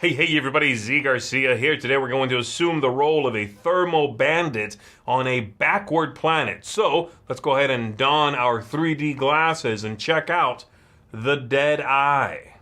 Hey everybody, Zee Garcia here. Today we're going to assume the role of a thermal bandit on a backward planet. So, let's go ahead and don our 3D glasses and check out the Dead Eye.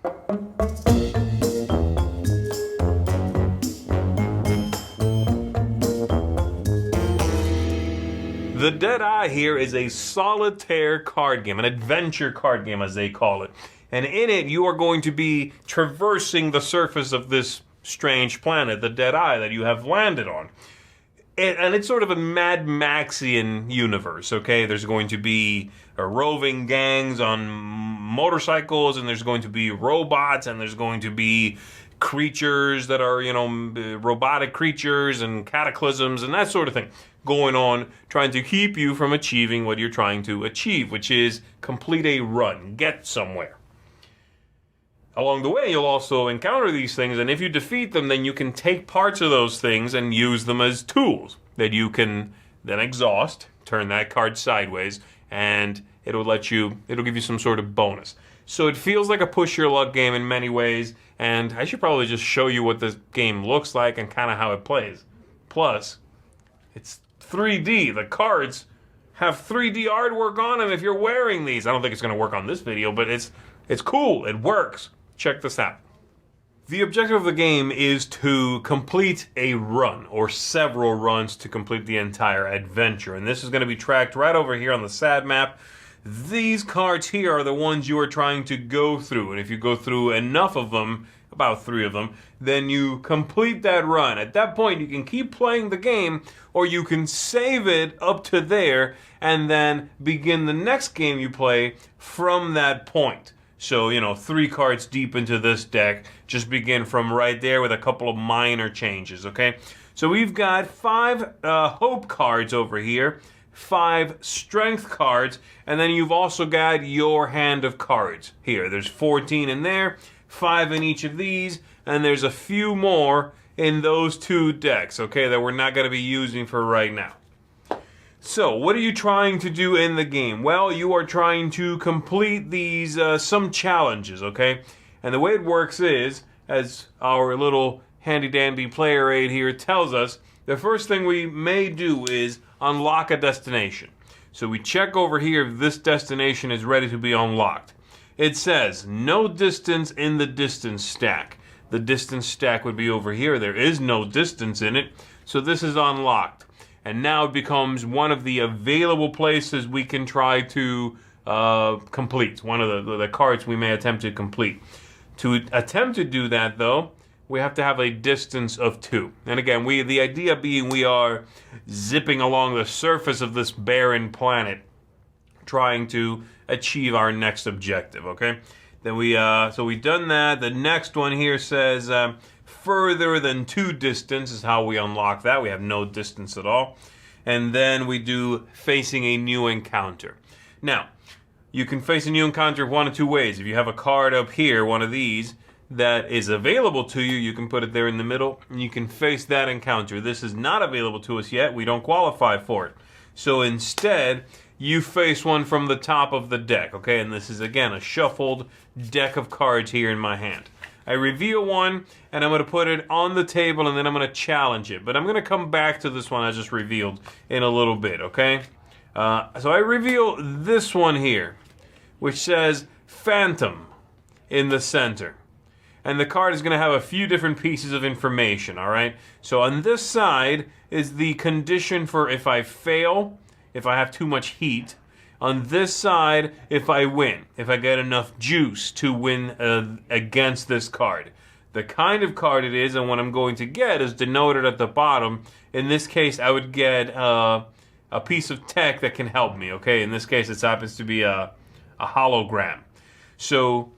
The Dead Eye here is a solitaire card game, an adventure card game as they call it. And in it, you are going to be traversing the surface of this strange planet, the Dead Eye, that you have landed on. And it's sort of a Mad Maxian universe, okay? There's going to be roving gangs on motorcycles, and there's going to be robots, and there's going to be creatures that are, robotic creatures and cataclysms and that sort of thing going on, trying to keep you from achieving what you're trying to achieve, which is complete a run, get somewhere. Along the way, you'll also encounter these things, and if you defeat them, then you can take parts of those things and use them as tools that you can then exhaust, turn that card sideways, and it'll give you some sort of bonus. So it feels like a push your luck game in many ways, and I should probably just show you what this game looks like and kind of how it plays. Plus, it's 3D. The cards have 3D artwork on them if you're wearing these. I don't think it's going to work on this video, but it's cool. It works. Check this out. The objective of the game is to complete a run, or several runs to complete the entire adventure. And this is going to be tracked right over here on the SAD map. These cards here are the ones you are trying to go through. And if you go through enough of them, about 3 of them, then you complete that run. At that point, you can keep playing the game, or you can save it up to there, and then begin the next game you play from that point. So, 3 cards deep into this deck, just begin from right there with a couple of minor changes, okay? So we've got 5 hope cards over here, 5 strength cards, and then you've also got your hand of cards here. There's 14 in there, 5 in each of these, and there's a few more in those 2 decks, okay, that we're not going to be using for right now. So, what are you trying to do in the game? Well, you are trying to complete these, some challenges, okay? And the way it works is, as our little handy-dandy player aid here tells us, the first thing we may do is unlock a destination. So we check over here if this destination is ready to be unlocked. It says, no distance in the distance stack. The distance stack would be over here. There is no distance in it, so this is unlocked. And now it becomes one of the available places we can try to complete. One of the cards we may attempt to complete. To attempt to do that, though, we have to have a distance of 2. And again, the idea being we are zipping along the surface of this barren planet, trying to achieve our next objective, okay? Then so we've done that. The next one here says further than 2 distance is how we unlock that. We have no distance at all. And then we do facing a new encounter. Now, you can face a new encounter one of 2 ways. If you have a card up here, one of these, that is available to you, you can put it there in the middle, and you can face that encounter. This is not available to us yet. We don't qualify for it. So instead, you face one from the top of the deck, okay? And this is, again, a shuffled deck of cards here in my hand. I reveal one, and I'm going to put it on the table, and then I'm going to challenge it. But I'm going to come back to this one I just revealed in a little bit, okay? So I reveal this one here, which says Phantom in the center. And the card is going to have a few different pieces of information, all right? So on this side is the condition for if I fail, if I have too much heat. On this side, if I win, if I get enough juice to win against this card. The kind of card it is and what I'm going to get is denoted at the bottom. In this case, I would get a piece of tech that can help me, okay? In this case, it happens to be a hologram. So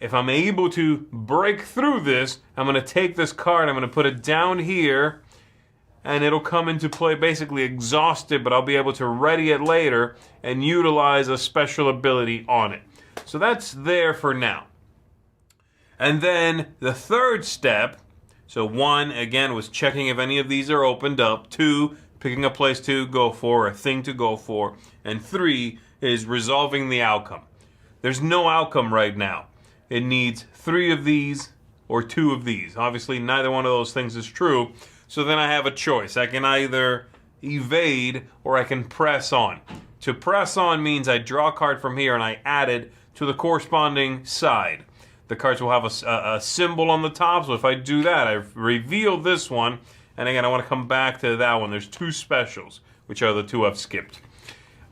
if I'm able to break through this, I'm going to take this card, I'm going to put it down here, and it'll come into play basically exhausted, but I'll be able to ready it later and utilize a special ability on it. So that's there for now. And then the third step, so 1, again, was checking if any of these are opened up. 2, picking a place to go for, a thing to go for. And 3 is resolving the outcome. There's no outcome right now. It needs 3 of these or 2 of these. Obviously, neither one of those things is true. So then I have a choice. I can either evade or I can press on. To press on means I draw a card from here and I add it to the corresponding side. The cards will have a symbol on the top, so if I do that, I reveal this one, and again, I want to come back to that one. There's 2 specials, which are the 2 I've skipped.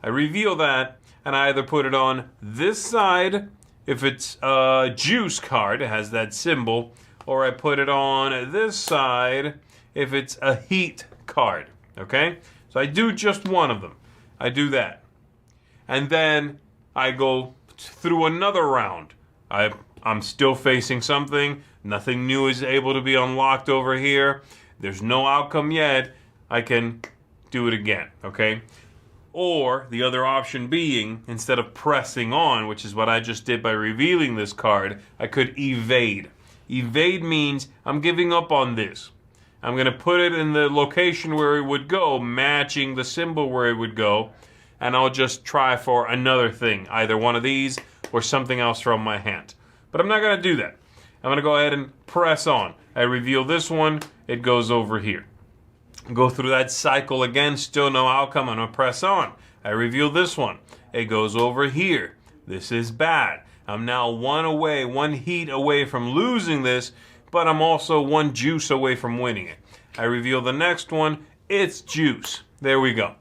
I reveal that, and I either put it on this side, if it's a juice card, it has that symbol, or I put it on this side, if it's a heat card, okay? So I do just one of them. I do that. And then I go through another round. I'm still facing something. Nothing new is able to be unlocked over here. There's no outcome yet. I can do it again, okay? Or the other option being, instead of pressing on, which is what I just did by revealing this card, I could evade. Evade means I'm giving up on this. I'm going to put it in the location where it would go, matching the symbol where it would go, and I'll just try for another thing, either one of these or something else from my hand. But I'm not going to do that. I'm going to go ahead and press on. I reveal this one, it goes over here. Go through that cycle again, still no outcome, I'm going to press on. I reveal this one, it goes over here. This is bad. I'm now 1 heat away from losing this, but I'm also 1 juice away from winning it. I reveal the next one, it's juice. There we go.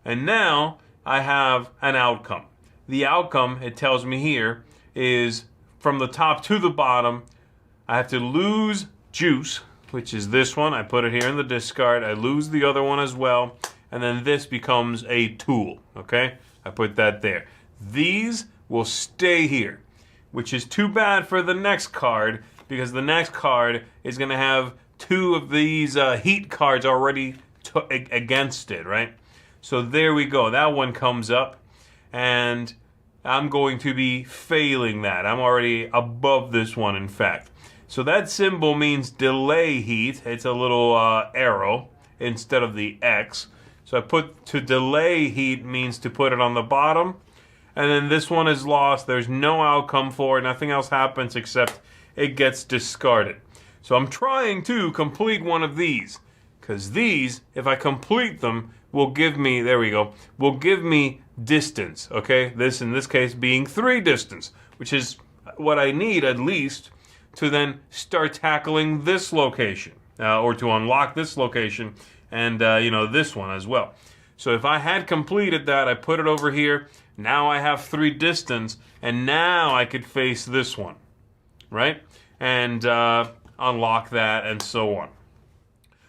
And now I have an outcome. The outcome, it tells me here, is from the top to the bottom, I have to lose juice, which is this one. I put it here in the discard. I lose the other one as well. And then this becomes a tool, okay? I put that there. These will stay here, which is too bad for the next card, because the next card is going to have 2 of these heat cards already against it, right? So there we go. That one comes up, and I'm going to be failing that. I'm already above this one, in fact. So that symbol means delay heat. It's a little arrow instead of the X. So I put to delay heat means to put it on the bottom. And then this one is lost. There's no outcome for it. Nothing else happens except it gets discarded. So I'm trying to complete one of these, because these, if I complete them, will give me, there we go, will give me distance, okay? This, in this case, being 3 distance, which is what I need, at least, to then start tackling this location, or to unlock this location, and, this one as well. So if I had completed that, I put it over here, now I have 3 distance, and now I could face this one, right? And unlock that, and so on.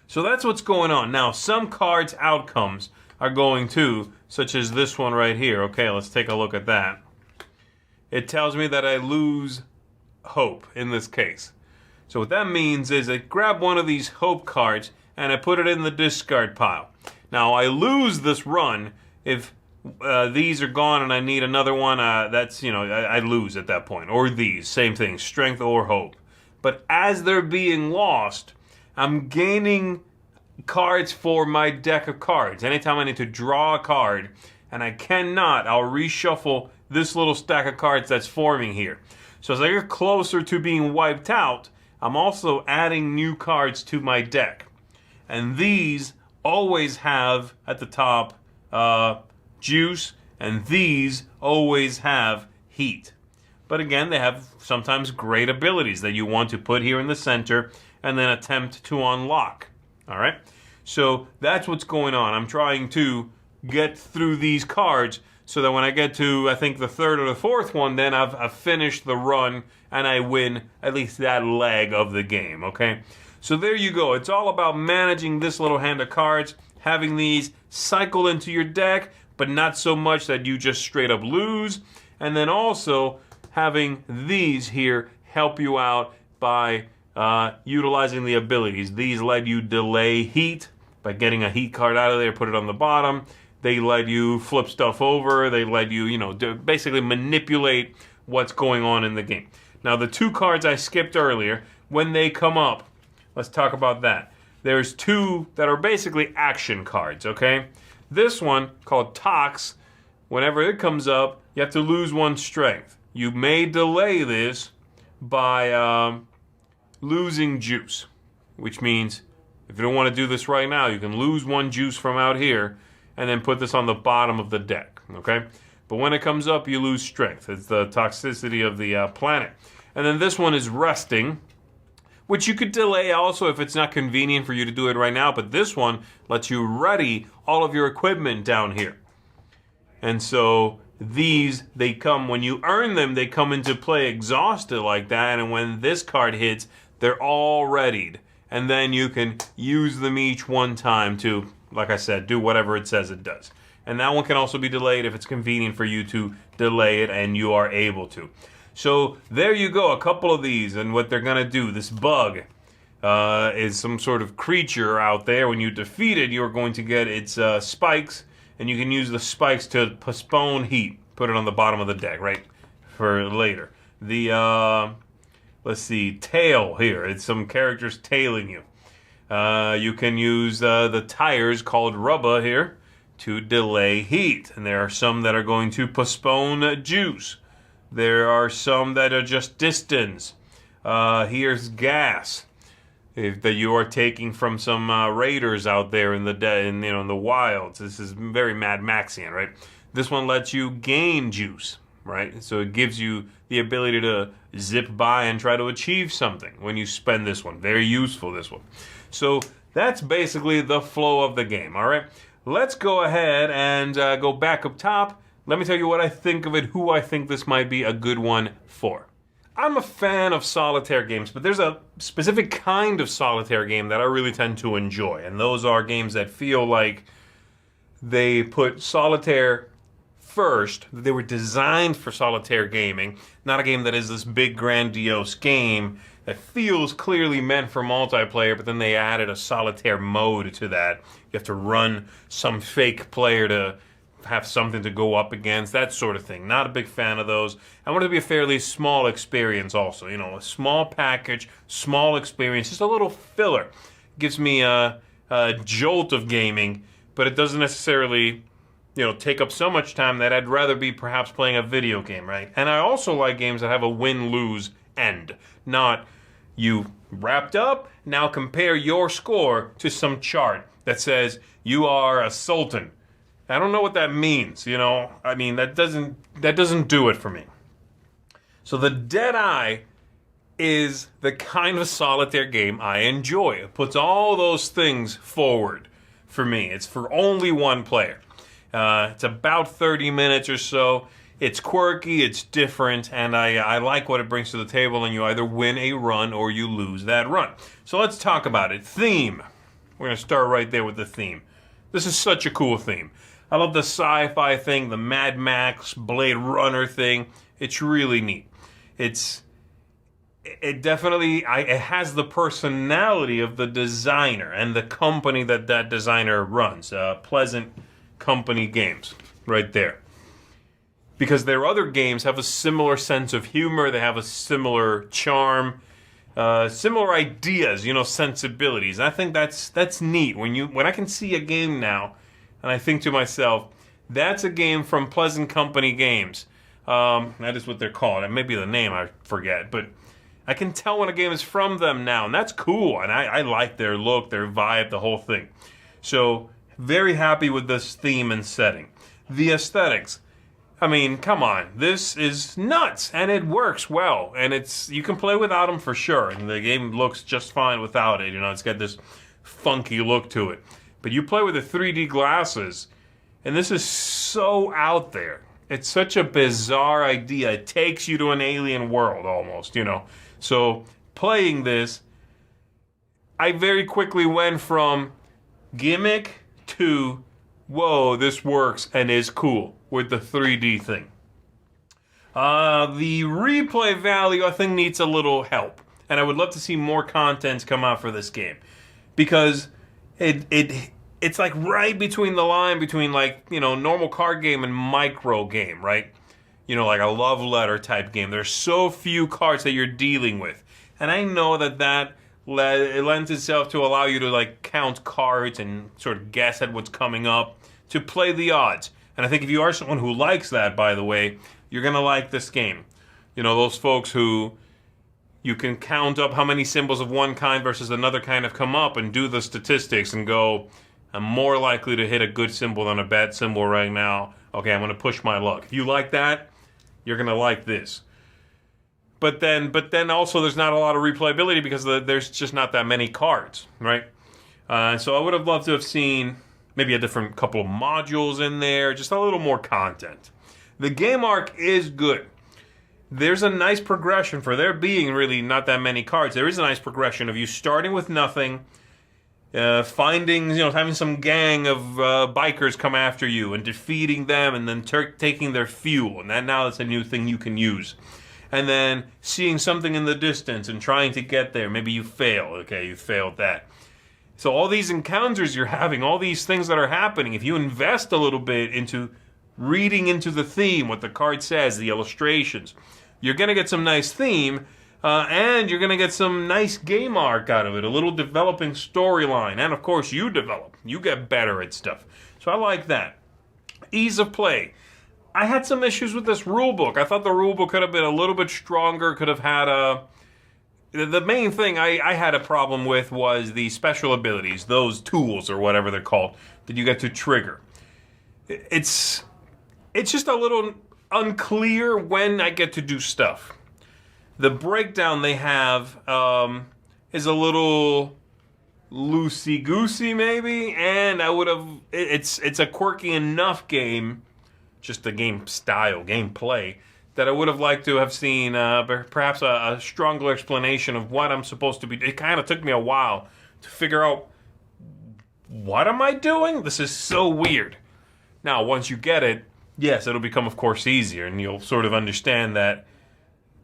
So that's what's going on. Now, some cards' outcomes are going to, such as this one right here. Okay, let's take a look at that. It tells me that I lose hope in this case. So what that means is I grab one of these hope cards and I put it in the discard pile. Now, I lose this run if these are gone and I need another one. That's, I lose at that point. Or these, same thing, strength or hope. But as they're being lost, I'm gaining cards for my deck of cards. Anytime I need to draw a card, and I cannot, I'll reshuffle this little stack of cards that's forming here. So as I get closer to being wiped out, I'm also adding new cards to my deck. And these always have, at the top, juice, and these always have heat. But again, they have sometimes great abilities that you want to put here in the center and then attempt to unlock. All right? So that's what's going on. I'm trying to get through these cards so that when I get to, I think, the 3rd or the 4th one, then I've finished the run and I win at least that leg of the game, okay? So there you go. It's all about managing this little hand of cards, having these cycle into your deck, but not so much that you just straight up lose, and then also having these here help you out by utilizing the abilities. These let you delay heat by getting a heat card out of there, put it on the bottom. They let you flip stuff over. They let you, basically manipulate what's going on in the game. Now, the 2 cards I skipped earlier, when they come up, let's talk about that. There's 2 that are basically action cards, okay? This one, called Tox, whenever it comes up, you have to lose 1 strength. You may delay this by losing juice, which means if you don't want to do this right now, you can lose 1 juice from out here and then put this on the bottom of the deck, okay? But when it comes up, you lose strength. It's the toxicity of the planet. And then this one is resting, which you could delay also if it's not convenient for you to do it right now. But this one lets you ready all of your equipment down here. And so these, they come, when you earn them, they come into play exhausted like that. And when this card hits, they're all readied. And then you can use them each one time to, like I said, do whatever it says it does. And that one can also be delayed if it's convenient for you to delay it, and you are able to. So there you go, a couple of these, and what they're going to do. This bug is some sort of creature out there. When you defeat it, you're going to get its spikes, and you can use the spikes to postpone heat. Put it on the bottom of the deck, right, for later. The, let's see, tail here. It's some characters tailing you. You can use the tires called rubber here to delay heat. And there are some that are going to postpone juice. There are some that are just distance. Here's gas that you are taking from some raiders out there in the wilds. This is very Mad Maxian, right? This one lets you gain juice, right? So it gives you the ability to zip by and try to achieve something when you spend this one. Very useful, this one. So that's basically the flow of the game, all right? Let's go ahead and go back up top. Let me tell you what I think of it, who I think this might be a good one for. I'm a fan of solitaire games, but there's a specific kind of solitaire game that I really tend to enjoy, and those are games that feel like they put solitaire first. They were designed for solitaire gaming, not a game that is this big grandiose game that feels clearly meant for multiplayer, but then they added a solitaire mode to that. You have to run some fake player to have something to go up against, that sort of thing. Not a big fan of those. I want it to be a fairly small experience also. You know, a small package, small experience, just a little filler. Gives me a jolt of gaming, but it doesn't necessarily, take up so much time that I'd rather be perhaps playing a video game, right? And I also like games that have a win-lose end. Not you wrapped up, now compare your score to some chart that says you are a sultan. I don't know what that means, I mean, that doesn't do it for me. So the Deadeye is the kind of solitaire game I enjoy. It puts all those things forward for me. It's for only one player. It's about 30 minutes or so. It's quirky, it's different, and I like what it brings to the table, and you either win a run or you lose that run. So let's talk about it. Theme. We're going to start right there with the theme. This is such a cool theme. I love the sci-fi thing, the Mad Max, Blade Runner thing. It's really neat. It definitely has the personality of the designer and the company that designer runs. Pleasant Company Games, right there. Because their other games have a similar sense of humor. They have a similar charm, similar ideas, sensibilities. I think that's neat. When I can see a game now, and I think to myself, that's a game from Pleasant Company Games. That is what they're called. It may be the name, I forget. But I can tell when a game is from them now, and that's cool. And I like their look, their vibe, the whole thing. So, very happy with this theme and setting. The aesthetics. I mean, come on. This is nuts, and it works well. And you can play without them for sure. And the game looks just fine without it. It's got this funky look to it. But you play with the 3D glasses, and this is so out there. It's such a bizarre idea. It takes you to an alien world almost, So playing this, I very quickly went from gimmick to, whoa, this works and is cool with the 3D thing. The replay value, I think, needs a little help. And I would love to see more content come out for this game. Because it's like right between the line between normal card game and micro game, right? Like a love letter type game. There's so few cards that you're dealing with. And I know that it lends itself to allow you to count cards and sort of guess at what's coming up, to play the odds. And I think if you are someone who likes that, by the way, you're going to like this game. Those folks who You can count up how many symbols of one kind versus another kind have come up and do the statistics and go, I'm more likely to hit a good symbol than a bad symbol right now. Okay, I'm going to push my luck. If you like that, you're going to like this. But then also there's not a lot of replayability because there's just not that many cards, right? So I would have loved to have seen maybe a different couple of modules in there, just a little more content. The game arc is good. There's a nice progression for there being really not that many cards. There is a nice progression of you starting with nothing, finding, having some gang of bikers come after you and defeating them and then taking their fuel. And now that's a new thing you can use. And then seeing something in the distance and trying to get there. Maybe you fail. Okay, you failed that. So all these encounters you're having, all these things that are happening, if you invest a little bit into reading into the theme, what the card says, the illustrations, you're going to get some nice theme, and you're going to get some nice game arc out of it, a little developing storyline, and of course you develop. You get better at stuff. So I like that. Ease of play. I had some issues with this rulebook. I thought the rulebook could have been a little bit stronger, could have had a... The main thing I had a problem with was the special abilities, those tools or whatever they're called, that you get to trigger. It's just a little unclear when I get to do stuff. The breakdown they have is a little loosey-goosey maybe, and I would have... It's a quirky enough game, just the game style, gameplay, that I would have liked to have seen perhaps a stronger explanation of what I'm supposed to be. It kind of took me a while to figure out, what am I doing? This is so weird. Now, once you get it, yes, it'll become, of course, easier, and you'll sort of understand that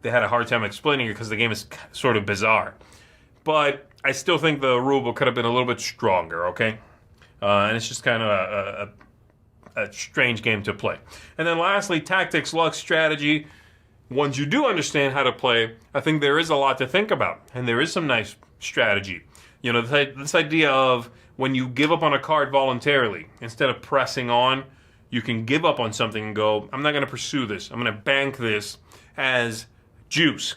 they had a hard time explaining it because the game is sort of bizarre. But I still think the rulebook could have been a little bit stronger, okay? And it's just kind of a strange game to play. And then lastly, tactics, luck, strategy. Once you do understand how to play, I think there is a lot to think about. And there is some nice strategy. This idea of when you give up on a card voluntarily, instead of pressing on, you can give up on something and go, I'm not going to pursue this. I'm going to bank this as juice.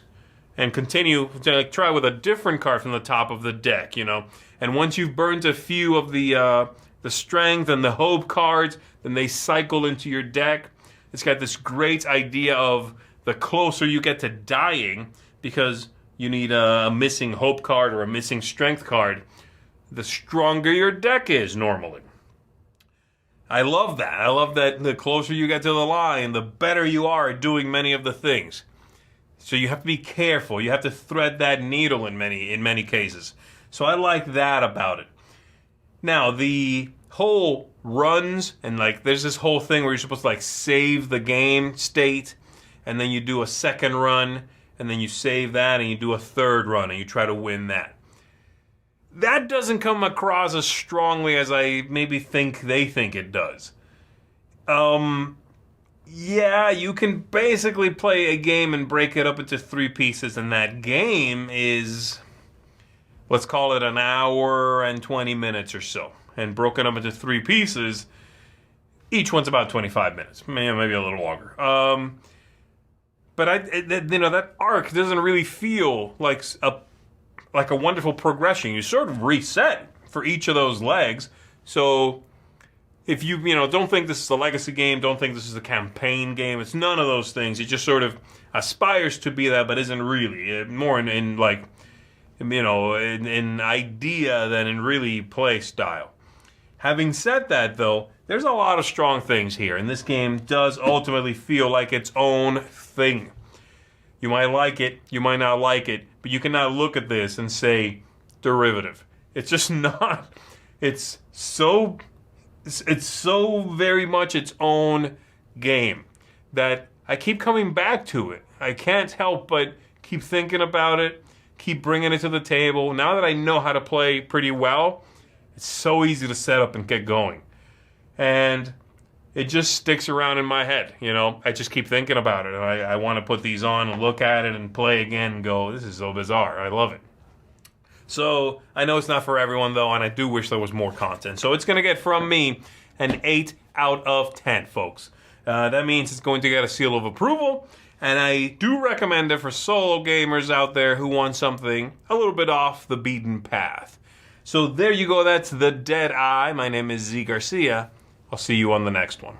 And continue to try with a different card from the top of the deck, And once you've burned a few of the strength and the hope cards, then they cycle into your deck. It's got this great idea of the closer you get to dying, because you need a missing hope card or a missing strength card, the stronger your deck is normally. I love that. I love that the closer you get to the line, the better you are at doing many of the things. So you have to be careful. You have to thread that needle in many cases. So I like that about it. Now, the whole runs, and there's this whole thing where you're supposed to save the game state, and then you do a second run, and then you save that, and you do a third run, and you try to win that. That doesn't come across as strongly as I maybe think they think it does. Yeah, you can basically play a game and break it up into 3 pieces, and that game is, let's call it an hour and 20 minutes or so. And broken up into 3 pieces, each one's about 25 minutes, maybe a little longer. But that arc doesn't really feel like a wonderful progression. You sort of reset for each of those legs. So if you don't think this is a legacy game, don't think this is a campaign game, it's none of those things. It just sort of aspires to be that, but isn't really. More in idea than in really play style. Having said that, though, there's a lot of strong things here, and this game does ultimately feel like its own thing. You might like it, you might not like it, but you cannot look at this and say derivative. It's just not. It's so very much its own game that I keep coming back to it. I can't help but keep thinking about it, keep bringing it to the table. Now that I know how to play pretty well, it's so easy to set up and get going. And it just sticks around in my head, I just keep thinking about it. I want to put these on and look at it and play again and go, this is so bizarre. I love it. So I know it's not for everyone, though, and I do wish there was more content. So it's going to get, from me, an 8 out of 10, folks. That means it's going to get a seal of approval. And I do recommend it for solo gamers out there who want something a little bit off the beaten path. So there you go, that's The Dead Eye. My name is Zee Garcia. I'll see you on the next one.